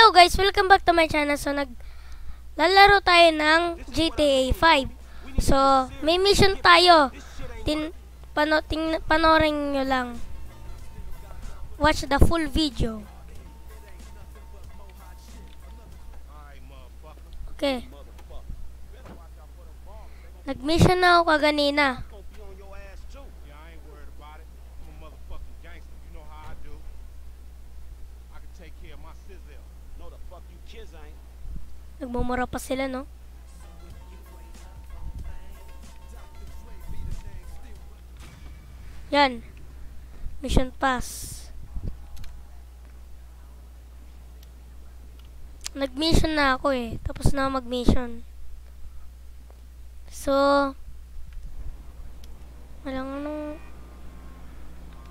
Hello guys, welcome back to my channel. So naglalaro tayo ng GTA 5. So may mission tayo. Panorin nyo lang. Watch the full video. Okay. Nag-mission na ako kaganina. Nagmumura pa sila, no? Yan. Mission pass. Nag-mission na ako eh. Tapos na mag-mission. So, walang anong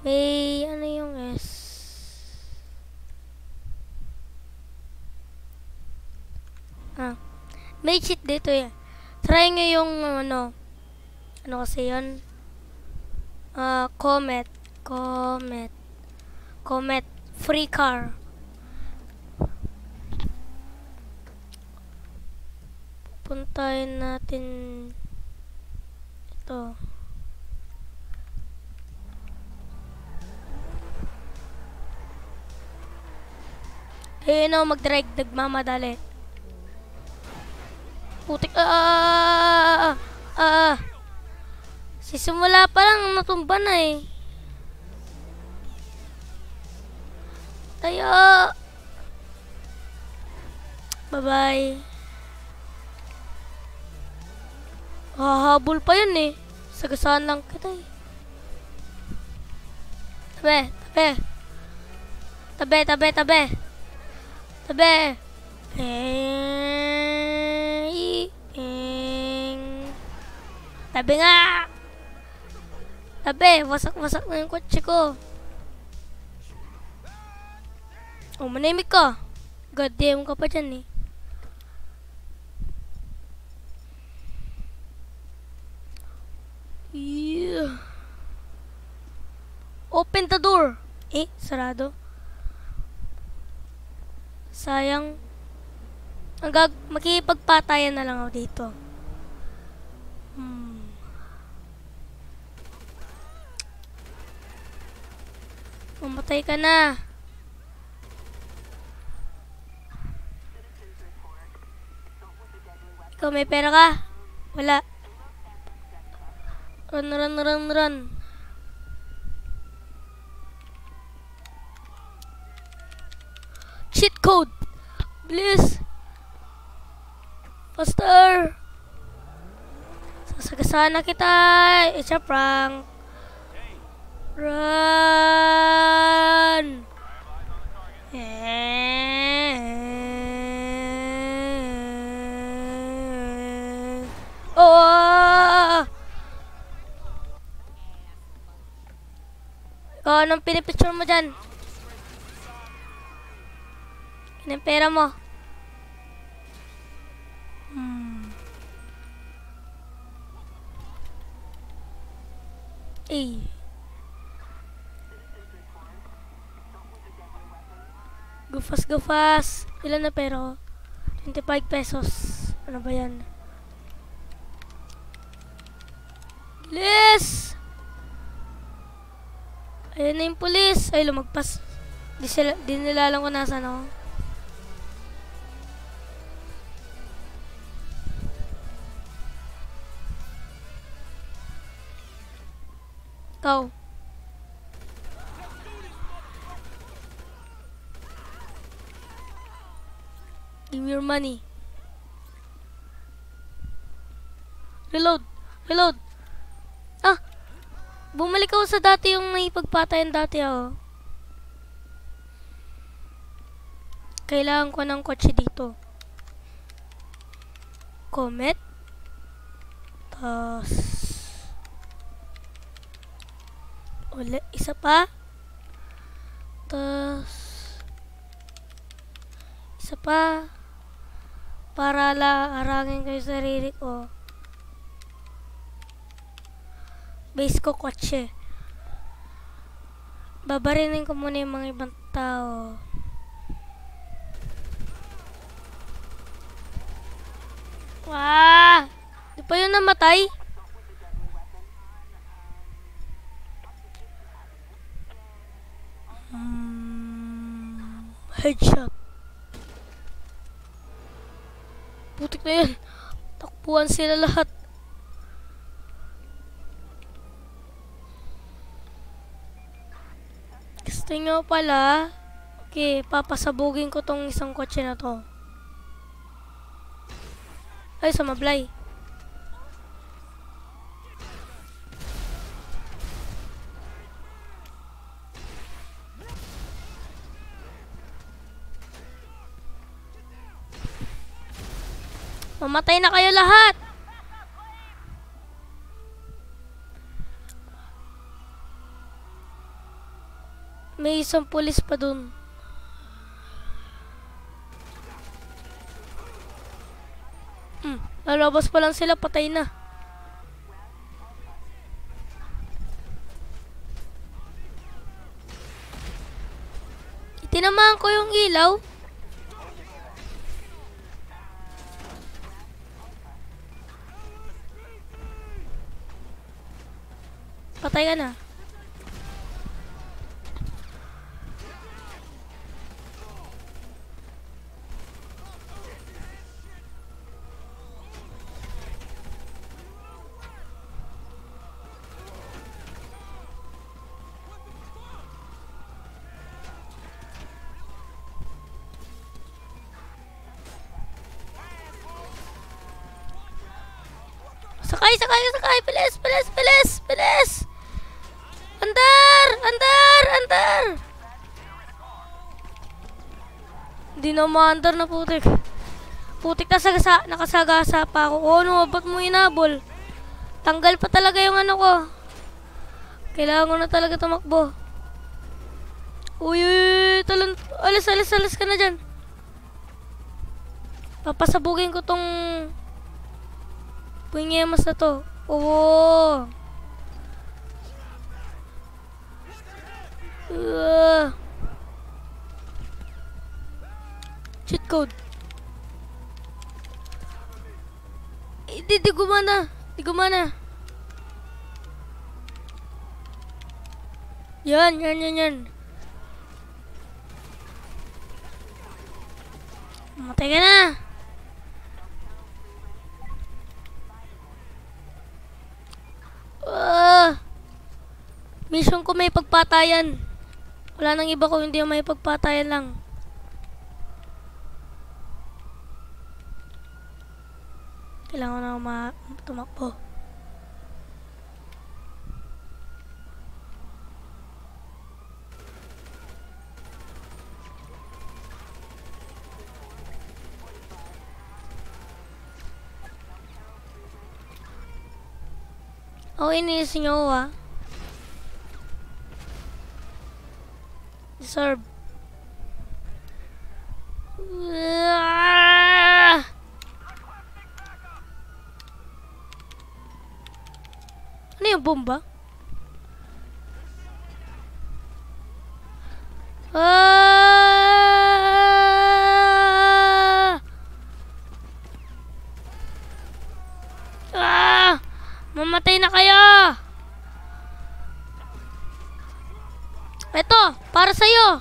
may ano yung S. May cheat dito eh. Try nyo yung ano kasi yun? Comet free car. Puntahin natin ito. Ayun o, mag-drag, nagmamadali. Putik, sisimula pa lang, natumba na eh. Tayo. Bye-bye. Hahabol pa yun eh. Sagasaan lang kita eh. Tabi. Tabi nga. Tabi, wasak na yung kotse ko. Oh, manimik ka. Goddamn ka pa dyan eh. Yeah. Open the door. Eh, sarado. Sayang. Makikipagpatayan na lang ako dito. Mamatay ka na. Ikaw may pera ka? Wala. Run. Cheat code. Please. Faster. Sasagasaan na kita. It's a prank. Run. Oh. Ikaw, anong pinipicture mo dyan? Anong pera mo? Eh. Gufas. Ilan na pera ko? 25 pesos. Ano ba yan? Bilis! Ayun na yung pulis. Ay, lumagpas. Di nila alam kung nasaan ako. Ikaw. Give me your money. Reload. Bumalik ako sa dati yung naipagpatayan dati ako. Kailangan ko ng kotse dito. Comet. Tas. Ulit. Isa pa. Tas. Isa pa. Para harangin ko yung sarili ko. Base ko kotse. Babarinin ko muna yung mga ibang tao. Di pa yun namatay? Headshot. Putik na yun. Takbuhan sila lahat. Gusto nyo pala. Okay, papasabugin ko tong isang kotse na to. Ay, sumablay. Mamatay na kayo lahat. May isang pulis pa dun. Lalabas pa lang sila, patay na. Itinamaan ko yung ilaw. Patay ka na. Sakay, sakay, sakay. Bilis, bilis, bilis, bilis. Andar! Andar! Andar! Hindi na maandar na putik. Putik na nakasagasa pa ako. Oh no, ba't mo inabol? Tanggal pa talaga yung ano ko. Kailangan ko na talaga tumakbo. Uy, talon. Alis, alis, alis ka na dyan. Papasabugin ko tong Wingemas na to. Oo. Cheat code. Di gumana. Di gumana. Yan, yan, yan, yan. Matay ka na. Mission ko may pagpatayan. Wala nang iba ko hindi may pagpatayan lang. Kailangan na tumakbo. Oh, iniis nyo ah. Deserve. Ano yung bomba? Mamatay na kayo! Ito, para sa'yo!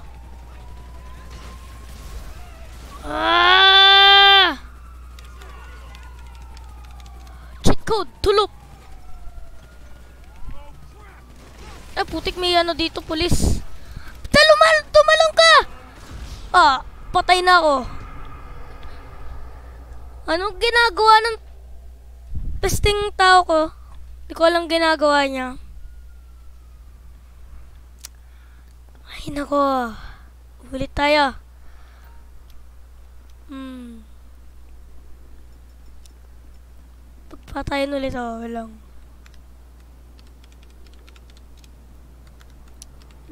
Cheat code, tulog! Ay, putik may ano dito, pulis. Tumalong ka! Patay na ako. Anong ginagawa ng pesting tao ko? Di ko alam ginagawa niya. Ay, nako. Ulit tayo. Pagpatayin ulit ako. Walang.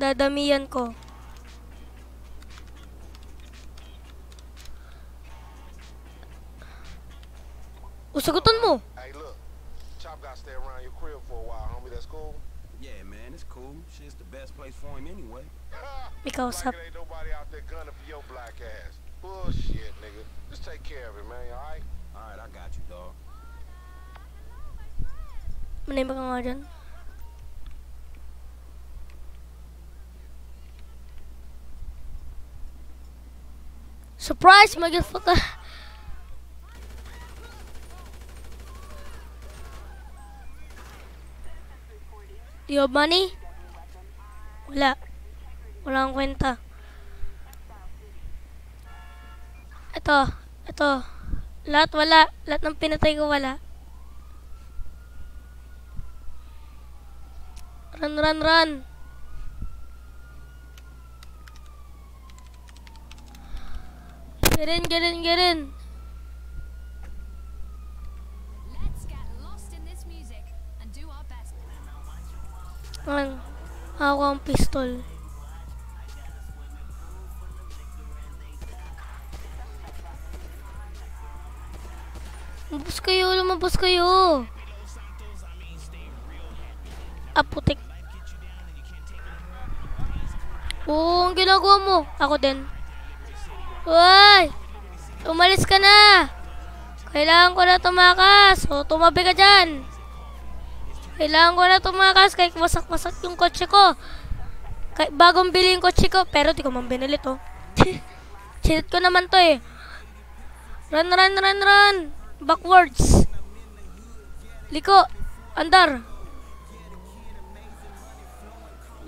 Dadamihan ko. Sagutan mo. Hey, look. Chop got to stay around your crib for a while, homie. That's cool? Yeah, man, it's cool. Shit's the best place for him anyway. Because like ain't nobody out there gunning for your black ass. Bullshit, nigga. Just take care of it, man, alright? Alright, I got you, dog. Manimba ka nga dyan. Surprise, motherfucker! Do you have money? Wala. Wala akong kwenta. Ito. Lahat wala. Lahat ng pinatay ko wala. Run. Get in. Let's get lost in this music and do our best. Ako ang pistol. Lumabas kayo. Putik. Oo, ang ginagawa mo. Ako din. Uy! Umalis ka na! Kailangan ko na tumakas. O, tumabi ka dyan. Kailangan ko na tumakas kahit wasak-wasak yung kotse ko. Kahit bagong bili yung kotse ko. Pero di ko man binili to. Chilit ko naman to eh. Run! Backwards. Liko. Andar.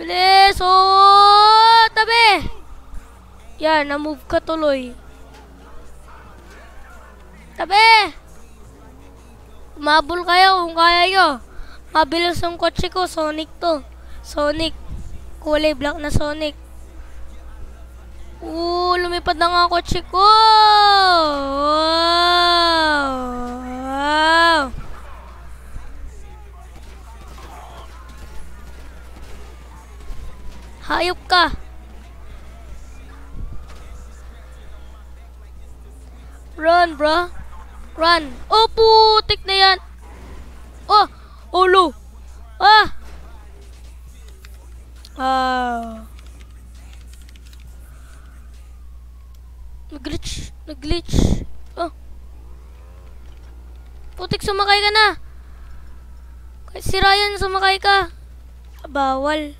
Bilis! Oh! Tabi! Yan, na-move ka tuloy. Tabi! Umabol kayo kung kaya nyo. Mabilis yung kotse ko. Sonic to. Sonic. Kulay black na Sonic. Lumipad na nga ang kotse ko. Wow! Hayop ka. Run, bro. Run. Oh, putik na yan. Oh, ulo. Nag-glitch. Oh. Putik, sumakay ka na. Kahit si Ryan, sumakay ka. Bawal.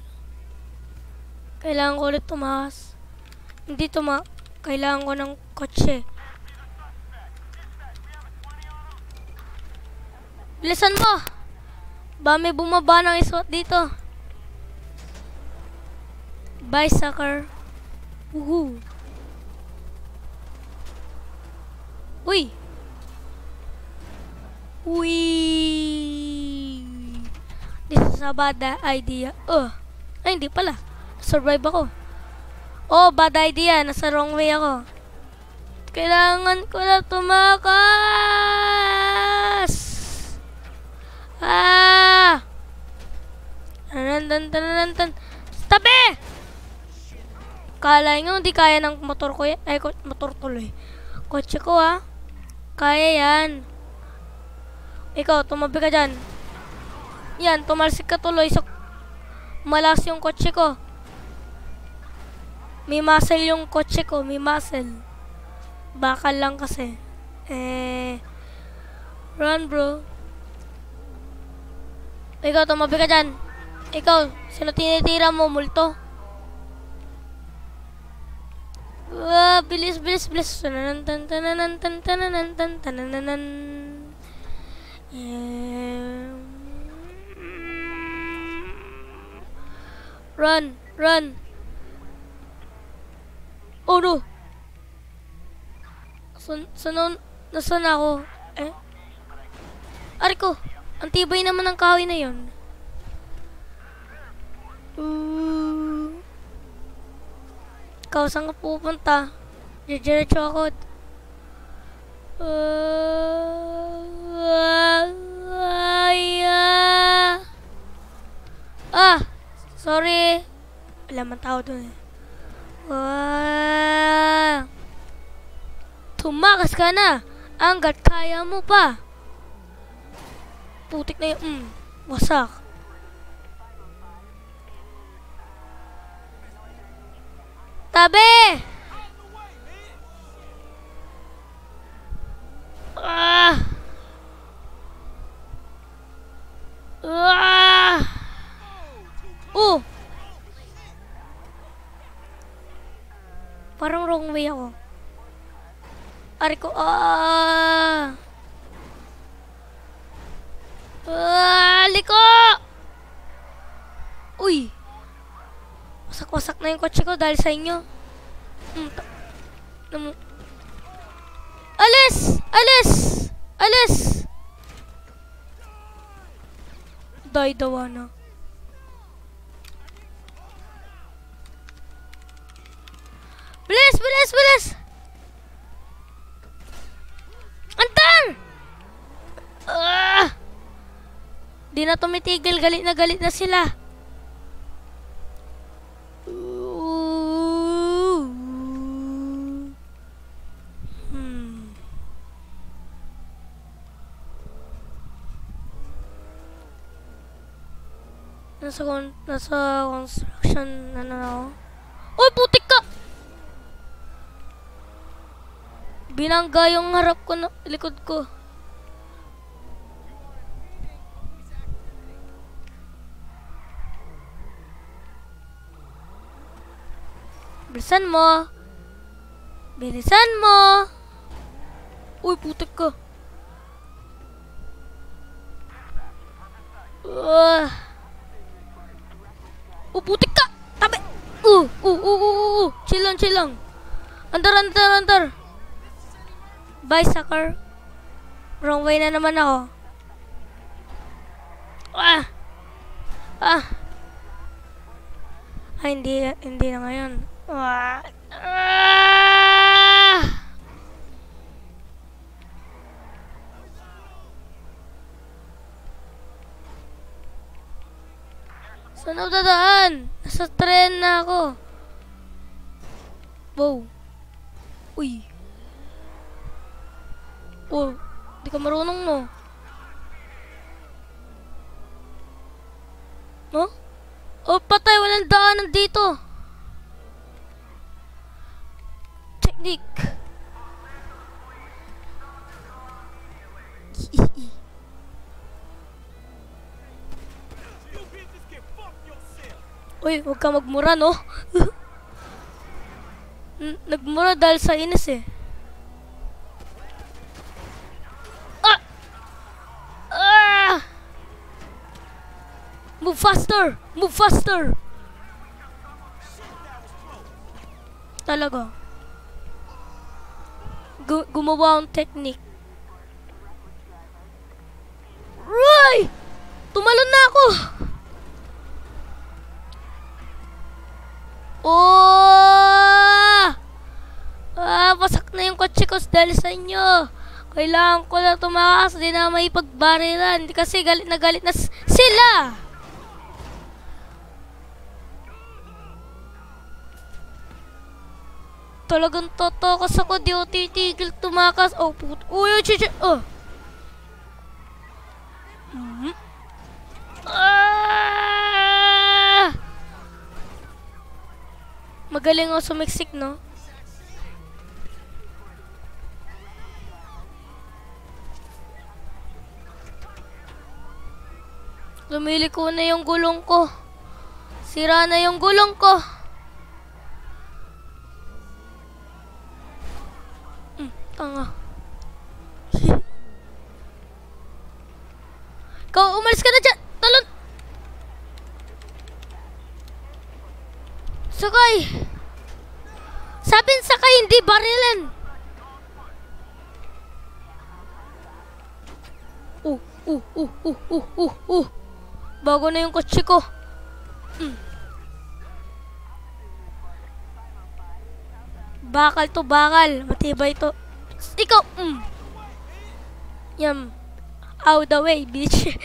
Kailangan ko ulit tumakas. Hindi kailangan ko ng kotse. Bilisan mo! Ba may bumaba ng isot dito. Bye, sucker. Woohoo! Uy! This is a bad idea. Ay, hindi pala. Survive ako. Oh, bad idea. Nasa wrong way ako. Kailangan ko na tumakas. Tabi! Kala nyo, hindi kaya ng motor ko yan. Ay, motor tuloy. Kotse ko, ha? Kaya yan. Ikaw, tumabi ka dyan. Yan, tumalsik ka tuloy. So, malas yung kotse ko. May muscle yung kotse ko. May muscle. Bakal lang kasi. Run, bro. Ikaw, tumabi ka dyan. Ikaw, sino tinitira mo? Multo? Bilis. Run. Oh no. Nasaan ako? Ari ko. Ang tibay naman ng kahoy na yon. Ikaw, saan ka pupunta? Diretso ako. Sorry. Wala man tao dun eh. Tumakas ka na. Hanggat kaya mo pa. Putik na yun. Wasak. Tabi! Parang wrong way ako. Ari ko, ah! Liko! Uy! Wasak-wasak na yung kotse ko dahil sa inyo. Alis! Alis! Alis! Dawa na. Bilis! Bilis! Bilis! Antar! Di na tumitigil. Galit na sila. Nasa construction na ako. Uy, putik ka! Binangga yung harap ko na likod ko. Bilisan mo. Bilisan mo. Uy, putik ka. Putik ka! Tabi! Chill lang. Andar. Bye, sucker. Wrong way na naman ako. Hindi na ngayon. Saan ako dadaan? Nasa tren na ako. Wow. Uy. Oh, di ka marunong, no? No? Oh, patay. Walang daanan dito. Technique. Uy, huwag ka magmura, no? Nagmura dahil sa inis, eh. Move faster! Move faster! Talaga. Gumawa ang technique. Roy! Tumalon na ako! Pasak na yung kotse ko dahil sa inyo. Kailangan ko na tumakas. Di na may pagbarilan. Kasi galit na sila. Talagang totokas ako. Di ako titigil tumakas. Oh, puto. Uy, chichi. Magaling ako sumiksik, no? Lumiliko na yung gulong ko. Sira na yung gulong ko. Tanga. Ikaw, umalis ka na dyan. Talon. Sakay. Sabihin sakay, hindi barilan. Bago na yung kotse ko. Bakal to, bakal. Matibay to. Ikaw. Yum. Out the way, bitch.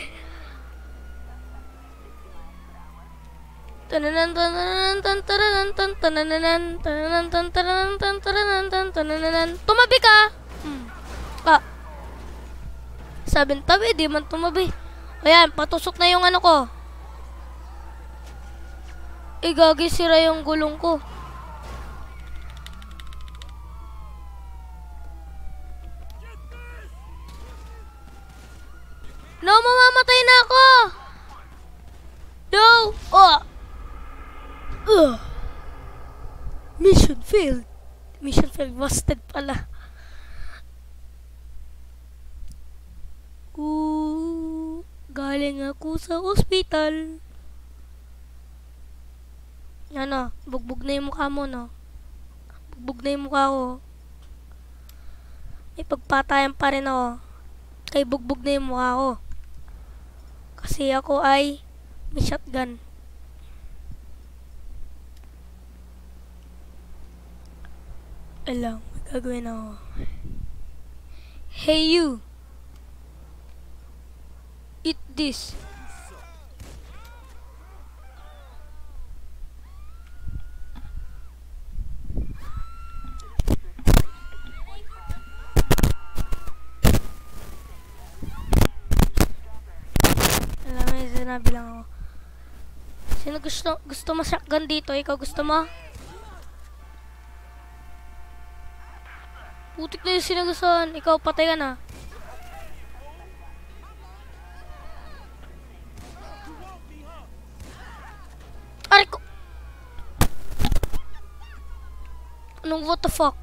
Tumabi ka. Sabi tabi, di man tumabi. Ayan, patusok na yung ano ko. Gagi, sira yung gulong ko. No, mamamatay na ako. No. Mission failed. Busted pala. Galing ako sa ospital. Ano, bugbog na yung mukha mo, no? Bugbog na yung mukha ko. May pagpatayan pa rin ako. Kay bugbog na yung mukha ko. Kasi ako ay may shotgun. Alam, may gagawin ako. Hey you! Eat this! Alam, may sinabi lang ako. Sino gusto mo shotgun dito? Ikaw gusto mo? Putik na yung sinagustuhan. Ikaw, patay ka na. Aray ko! Anong what the fuck?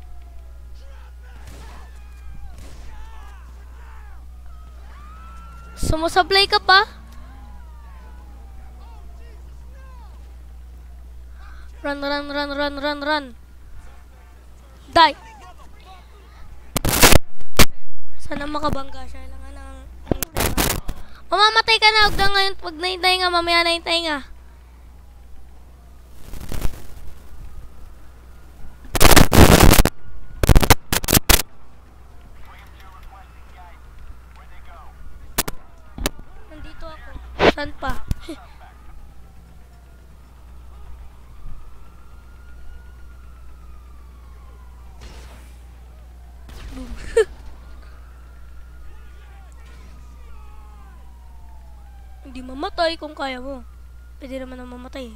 Sumusablay ka pa? Run, run, run, run, run, run. Die! Sana makabangga siya. Kailangan ng mamamatay ka na. Huwag na ngayon. Huwag na hintay nga. Mamaya na hintay nga. Nandito ako. Saan pa? Boom. Hindi mamatay kung kaya mo. Pwede naman na mamatay.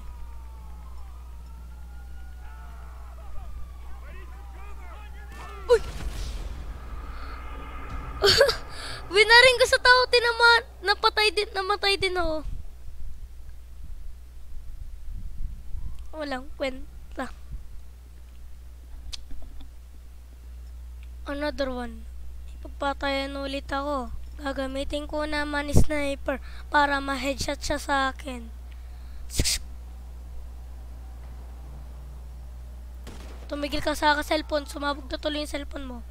Uy! Winaring ko sa tao, tinamaan. Namatay din ako. Walang kwenta. Another one. Ipagpatayan ulit ako. Gagamitin ko naman sniper para ma-headshot siya sa akin. Tumigil ka sa cellphone. Sumabog na tuloy yung cellphone mo.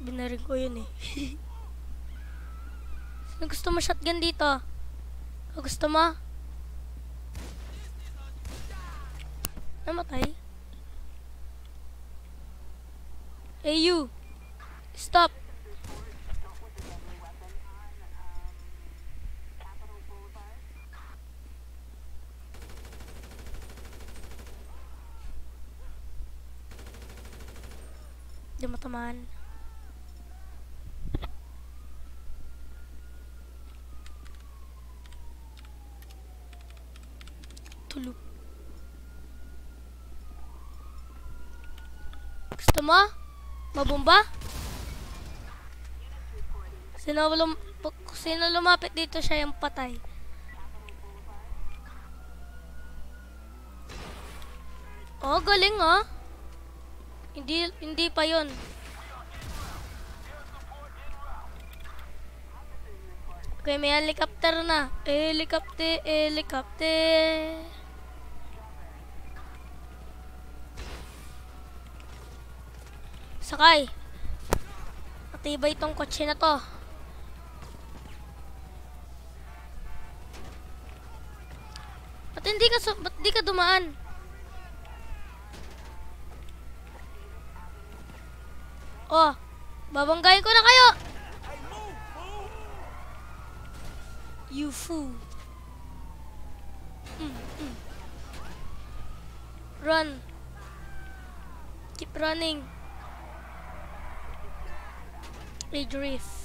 Binaring ko yun eh. Sino gusto mo shotgun dito? Gusto mo? Namatay? Hey you! Stop! Di matamaan. Tulog. Gusto mo? Mabomba? Sino lumapit dito siya yung patay? Oh, galing ah. Hindi pa yun. Okay, may helicopter na. Helicopter. Sakay. Matibay itong kotse na to. Ba't di ka dumaan? Oh, babanggayin ko na kayo. You fool. Run. Keep running. Drift.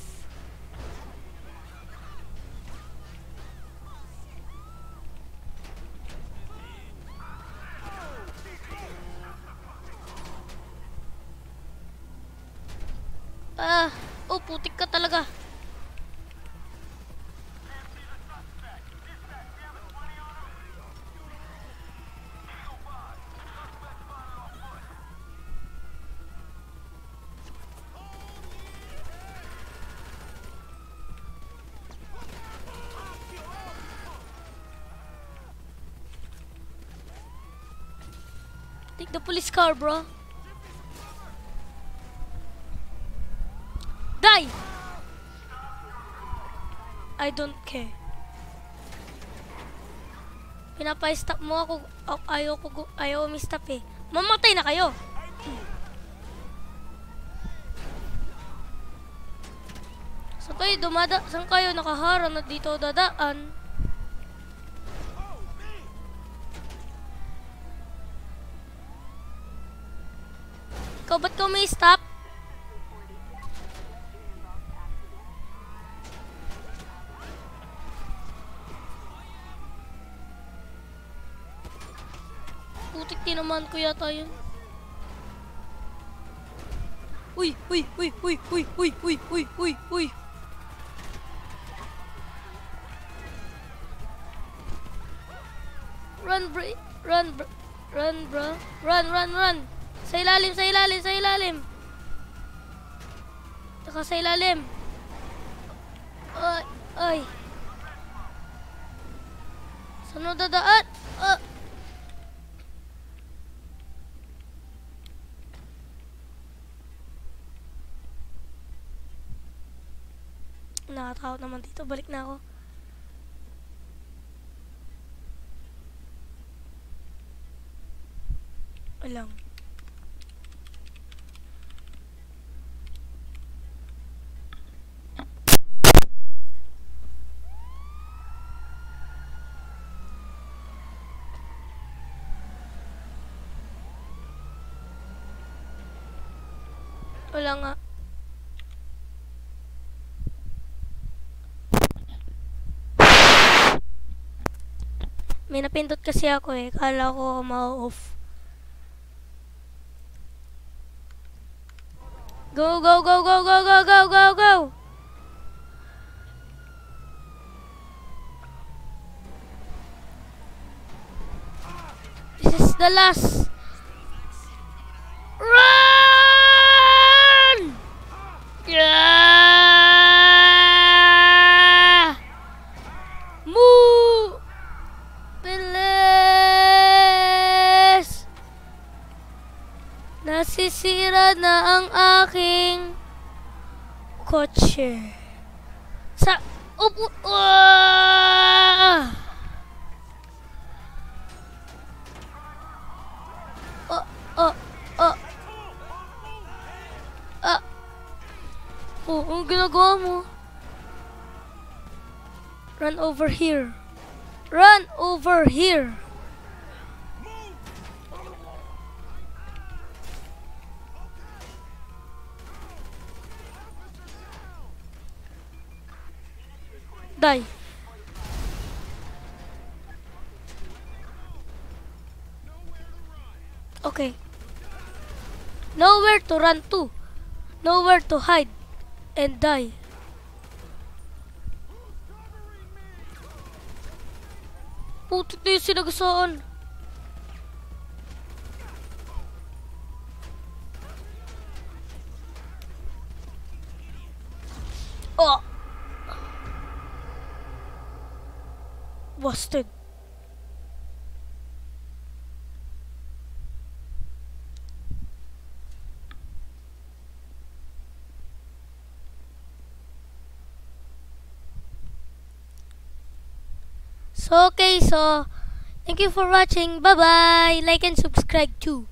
Oh, putik ka talaga. Take the police car, bro. Die! I don't care. Pinapa-stop mo ako. Ayaw mi-stop eh. Mamatay na kayo. Saan kayo nakaharang na dito dadaan? Ikaw ba't ka may stop? Putik tinaman ko yata yun. Uy! Run, bro. Run, bro. Run. Sa ilalim. Saka sa ilalim. Ay. Saan mo dadaan? Nakatakot naman dito. Balik na ako. Alang. Wala nga. May napindot kasi ako eh. Kala ko ma-off. Go! This is the last. Run! Yeah! Move! Bilis! Nasisira na ang aking kotse. Sa upo. Ang ginagawa mo? Run over here. Die. Okay. Nowhere to run to. Nowhere to hide and die. Putik na yung sinagasaan. Oh! Busted. So, okay, so thank you for watching. Bye-bye. Like and subscribe too.